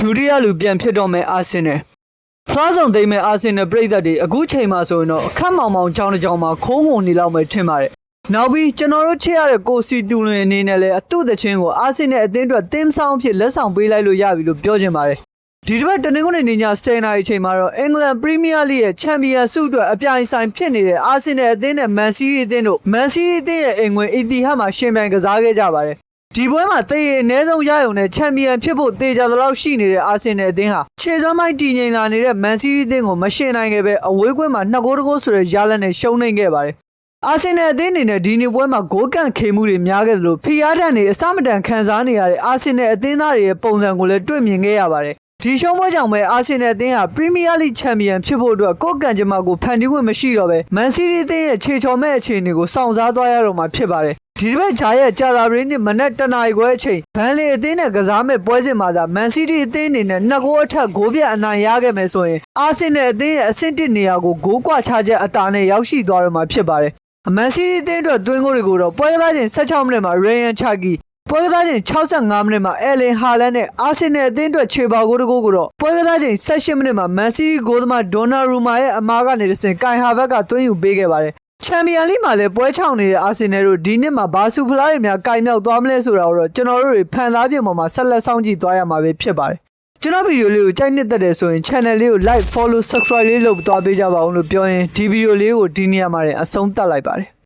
ဒုတိယလူပြန်ဖြစ်တော့မယ်အာဆင်နယ်ဖလားဆောင်သိမ်းမဲ့အာဆင်နယ်ပြည်သက်တွေအခုချိန်မှာဆိုရင်တော့အခက်မောင်မောင်ကြောင်းတစ်ကြောင်းမှာခိုးငုံနေလောက်မယ်ထင်ပါတယ်နောက်ပြီးကျွန်တော်တို့ချစ်ရတဲ့ကိုစီတူလွင်အနေနဲ့လည်းအတုသချင်းကိုအာဆင်နယ်အသင်းအတွက်တင်းဆောင်ဖြစ်လက်ဆောင်ပေးလိုက်လို့ရပြီလို့ပြောချင်ပါတယ်ဒီတစ်ပတ်တနင်္ဂနွေနေ့ည10:00နာရီချိန်မှာတော့အင်္ဂလန်ပရီးမီးယားလိရဲ့ချန်ပီယံဆုအတွက်အပြိုင်ဆိုင်ဖြစ်နေတဲ့အာဆင်နယ်အသင်းနဲ့မန်စီးရီးအသင်းတို့မန်စီးရီးအသင်းရဲ့အိမ်ဝင်အီတီဟတ်မှာရှင်ပြိုင်ကစားခဲ့ကြပါတယ်ဒီပွဲမှာတေးအနည်းဆုံးရရုံနဲ့ချန်ပီယံဖြစ်ဖို့တေးကြသလောက်ရှိနေတဲ့အာဆင်နယ်အသင်းဟာခြေစွမ်းမိုက်တည်ငြိမ်လာနေတဲ့မန်စီးရီးအသင်းကိုမရှင်နိုင်ခဲ့ပဲအဝေးကွင်းမှာ2ဂိုးတဂိုးဆိုတဲ့ရလဒ်နဲ့ရှုံးနိမ့်ခဲ့ပါတယ်အာဆင်နယ်အသင်းအနေနဲ့ဒီနေ့ပွဲမှာဂိုးကန်ခေမှုတွေများခဲ့သလိုဖီအားတန်တွေအစမတန်ခံစားနေရတဲ့အာဆင်နယ်အသင်းသားတွေရဲ့ပုံစံကိုလည်းတွေ့မြင်ခဲ့ရပါတယ်ဒီရှုံးပွဲကြောင့်ပဲအာဆင်နယ်အသင်းဟာပရီးမီးယားလိချန်ပီယံဖြစ်ဖို့အတွက်ကိုယ်ကန်ကြမ္မာကိုဖန်တီးခွင့်မရှိတော့ပဲမန်စီးရီးအသင်းရဲ့ခြေချော်မဲ့အခြေအနေကိုစောင့်စားသွားရတော့မှာဖြစ်ပါတယ်ဒီတစ်ပတ်ဂျာရဲ့ကြာသာပရိနှစ်မနက်တနာရီခွဲအချိန်ဘန်လီအသင်းနဲ့ကစားမဲ့ပွဲစဉ်မှာသာမန်စီးတီးအသင်းအနေနဲ့2ဂိုးအထက်ဂိုးပြတ်အနိုင်ရခဲ့မယ်ဆိုရင်အာဆင်နယ်အသင်းရဲ့အဆင့်1နေရာကိုဂိုးကွာခြားချက်အသာနဲ့ရောက်ရှိသွားတော့မှာဖြစ်ပါတယ်မန်စီးတီးအသင်းအတွက်သွင်းဂိုးတွေကိုတော့ပွဲကစားချိန်16မိနစ်မှာရေယန်ချာကီပွဲကစားချိန်65မိနစ်မှာအဲလင်ဟာလန်နဲ့အာဆင်နယ်အသင်းအတွက်ခြေပါဂိုးတဂိုးကိုတော့ပွဲကစားချိန်18မိနစ်မှာမန်စီးတီးဂိုးသမားဒေါ်နာရူမာရဲ့အမားကနေတဆင့်ကိုင်ဟာဘက်ကသွင်းယူပေးခဲ့ပါတယ်ချန်ပီယံလိမှာလည်းပွဲချောင်းနေတဲ့အာဆင်နယ်တို့ဒီနှစ်မှာဘာဆူဖလားတွေများကင်မြောက်သွားမလဲဆိုတာကိုတော့ကျွန်တော်တို့တွေဖန်သားပြင်ပေါ်မှာဆက်လက်စောင့်ကြည့်သွားရမှာပဲဖြစ်ပါတယ်ကျွန်တော်ဗီဒီယိုလေးကိုကြိုက်နှစ်သက်တယ်ဆိုရင် channel လေးကို like follow subscribe လေးလုပ်သွားပေးကြပါဦးလို့ပြောရင်ဒီဗီဒီယိုလေးကိုဒီနေရာမှာအဆုံးသတ်လိုက်ပါတယ်